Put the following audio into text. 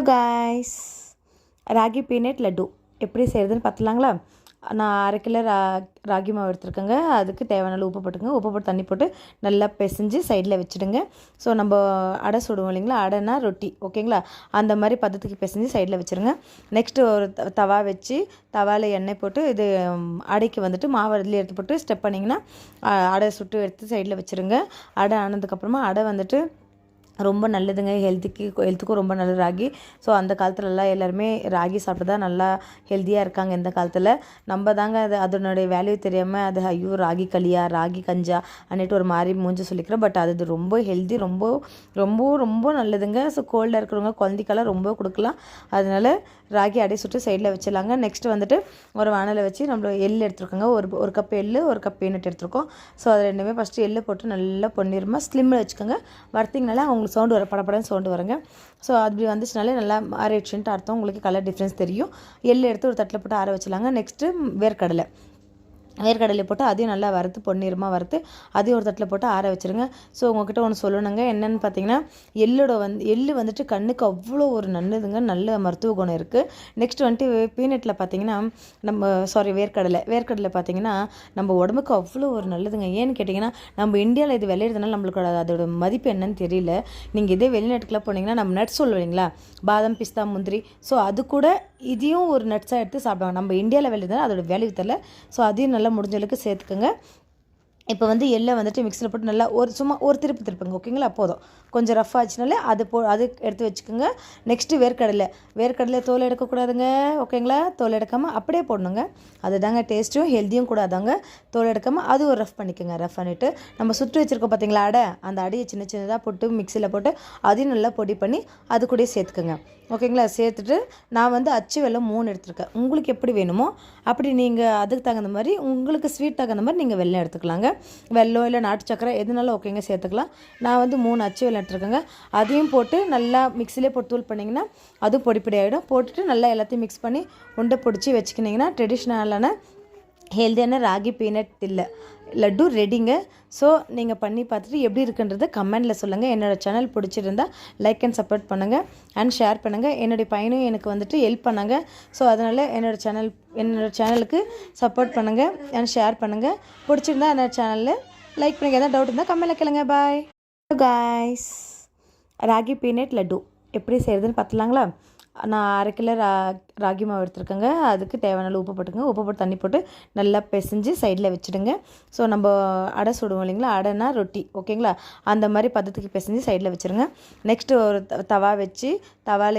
Guys, ragi peanut laddu எப்படி செய்கிறதுன்னு பார்த்துலாங்களா? நான் 1/2 கிலோ ராகி மாவு எடுத்துருக்கேங்க. அதுக்கு தேவையான அளவு உப்பு போட்டுக்கோங்க. உப்பு போட்டு தண்ணி போட்டு நல்லா பிசைஞ்சு சைடில் வச்சுடுங்க. ஸோ நம்ம அடை சுடுவோம் இல்லைங்களா, அடைனா ரொட்டி ஓகேங்களா, அந்த மாதிரி பதத்துக்கு பிசைஞ்சு சைடில் வச்சுருங்க. நெக்ஸ்ட்டு ஒரு தவா வச்சு தவாவில் எண்ணெய் போட்டு இது அடைக்கு வந்துட்டு மாவு அதில் எடுத்து போட்டு ஸ்டெப் பண்ணிங்கன்னா அடை சுட்டு எடுத்து சைடில் வச்சுருங்க. அடை ஆனதுக்கப்புறமா அடை வந்துட்டு ரொம்ப நல்லதுங்க, ஹெல்த்துக்கும் ரொம்ப நல்லது ராகி. ஸோ அந்த காலத்துலலாம் எல்லாருமே ராகி சாப்பிட்டு தான் நல்லா ஹெல்த்தியாக இருக்காங்க. இந்த காலத்தில் நம்ம தாங்க அதனுடைய வேல்யூ தெரியாமல் அது ஐயோ ராகி களியா ராகி கஞ்சா அன்னிட்டு ஒரு மாதிரி மூஞ்சி சொல்லிக்கிறோம். பட் அது ரொம்ப ஹெல்த்தி, ரொம்ப ரொம்ப ரொம்ப நல்லதுங்க. ஸோ கோல்டாக இருக்கிறவங்க குழந்தைக்கெல்லாம் ரொம்ப கொடுக்கலாம். அதனால் ராகி அடை சுட்டு சைடில் வச்சிடலாங்க. நெக்ஸ்ட்டு வந்துட்டு ஒரு வானலை வச்சு நம்ம எள் எடுத்துருக்கோங்க. ஒரு கப் எள், ஒரு கப் பீனட் எடுத்துருக்கோம். ஸோ அது ரெண்டுமே ஃபஸ்ட்டு எள்ளு போட்டு நல்லா பொன்னிறமாக ஸ்லிம்மில் வச்சுக்கோங்க. வறுத்திங்கனால அவங்களுக்கு சவுண்டு வர படப்படன்னு சவுண்டு வருங்க. ஸோ அப்படி வந்துச்சுனாலே நல்லா ஆறிடுச்சுன்ட்டு அர்த்தம். உங்களுக்கு கலர் டிஃப்ரென்ஸ் தெரியும். எள் எடுத்து ஒரு தட்டில் போட்டு ஆற வச்சிடலாங்க. நெக்ஸ்ட்டு வேர்க்கடலை போட்டு அதையும் நல்லா வறுத்து பொன்னிறமாக வறுத்து அதையும் ஒரு தட்டில் போட்டு ஆற வச்சுருங்க. ஸோ உங்கள்கிட்ட ஒன்று சொல்லணுங்க, என்னென்னு பார்த்தீங்கன்னா எள்ளு வந்துட்டு கண்ணுக்கு அவ்வளோ ஒரு நல்லதுங்க, நல்ல மருத்துவ குணம் இருக்குது. நெக்ஸ்ட் வந்துட்டு பீனட்டில் பார்த்தீங்கன்னா வேர்க்கடலை பார்த்தீங்கன்னா நம்ம உடம்புக்கு அவ்வளோ ஒரு நல்லதுங்க. ஏன்னு கேட்டிங்கன்னா நம்ம இந்தியாவில் இது விளையிறதுனால நம்மளுக்கு அதோட மதிப்பு என்னன்னு தெரியல. நீங்கள் இதே வெளிநாட்டுக்குலாம் போனீங்கன்னா நம்ம நட்ஸ் சொல்லுவீங்களா, பாதாம் பிஸ்தா முந்திரி, ஸோ அது கூட இதையும் ஒரு நட்ஸாக எடுத்து சாப்பிடுவாங்க. நம்ம இந்தியாவில் விளையிறதுனால அதோட வேல்யூ தெரியல. ஸோ அதையும் நல்லா முடிஞ்ச அளவுக்கு சேர்த்துக்குங்க. இப்போ எள்ளை வந்துட்டு மிக்ஸியில் போட்டு நல்லா சும்மா ஒரு திருப்புங்க ஓகேங்களா, போதும். கொஞ்சம் ரஃப் ஆச்சுனாலே அது எடுத்து வச்சுக்கோங்க. நெக்ஸ்ட்டு வேர்க்கடலை தோல் எடுக்கக்கூடாதுங்க ஓகேங்களா, தோல் எடுக்காமல் அப்படியே போடணுங்க. அதுதாங்க டேஸ்ட்டும் ஹெல்த்தியும் கூட அதாங்க. தோல் எடுக்காமல் அது ஒரு ரஃப் பண்ணிக்கோங்க. ரஃப் பண்ணிவிட்டு நம்ம சுட்டு வச்சுருக்கோம் பார்த்தீங்களா அடை, அந்த அடையை சின்ன சின்னதாக போட்டு மிக்ஸியில் போட்டு அதையும் நல்லா பொடி பண்ணி அது கூட சேர்த்துக்குங்க ஓகேங்களா. சேர்த்துட்டு நான் அச்சு வெல்லம் 3 எடுத்துருக்கேன். உங்களுக்கு எப்படி வேணுமோ அப்படி நீங்கள் அதுக்கு தகுந்த மாதிரி உங்களுக்கு ஸ்வீட் தகுந்த மாதிரி நீங்கள் வெல்லம் எடுத்துக்கலாங்க. வெல்லம் இல்லை நாட்டு சக்கரை எதுனாலும் ஓகேங்க சேர்த்துக்கலாம். நான் 3 அச்சு வெல்லம் எடுத்துருக்கேங்க. அதையும் போட்டு நல்லா மிக்ஸிலே போட்டு தூள் பண்ணிங்கன்னா அதுவும் பொடி ஆகிடும். போட்டுட்டு நல்லா எல்லாத்தையும் மிக்ஸ் பண்ணி உண்டை பிடிச்சி வச்சுக்கிட்டிங்கன்னா ட்ரெடிஷ்னலான ஹெல்த்தியான ராகி பீனட் லட்டு ரெடிங்க. ஸோ நீங்கள் பண்ணி பார்த்துட்டு எப்படி இருக்குன்றதை கமெண்டில் சொல்லுங்கள். என்னோடய சேனல் பிடிச்சிருந்தா லைக் அண்ட் சப்போர்ட் பண்ணுங்கள் அண்ட் ஷேர் பண்ணுங்கள். என்னுடைய பையனும் எனக்கு ஹெல்ப் பண்ணாங்க. ஸோ அதனால் என்னோடய சேனலுக்கு சப்போர்ட் பண்ணுங்கள் அண்ட் ஷேர் பண்ணுங்கள். பிடிச்சிருந்தா என்னோடய சேனலில் லைக் பண்ணுங்கள். எதாவது டவுட் இருந்தால் கமெண்டில் கேளுங்க. Bye guys, ragi peanut laddu எப்படி செய்கிறதுன்னு பார்த்துலாங்களா? நான் 1/2 கிலோ ராகி மாவு எடுத்துருக்கேங்க. அதுக்கு தேவையான அளவு உப்பு போட்டுக்கோங்க. உப்பு போட்டு தண்ணி போட்டு நல்லா பிசைஞ்சு சைடில் வச்சுடுங்க. ஸோ நம்ம அடை சுடுவோம் இல்லைங்களா, அடைனா ரொட்டி ஓகேங்களா, அந்த மாதிரி பதத்துக்கு பிசைஞ்சு சைடில் வச்சுருங்க. நெக்ஸ்ட்டு ஒரு தவா வச்சு தவாவில்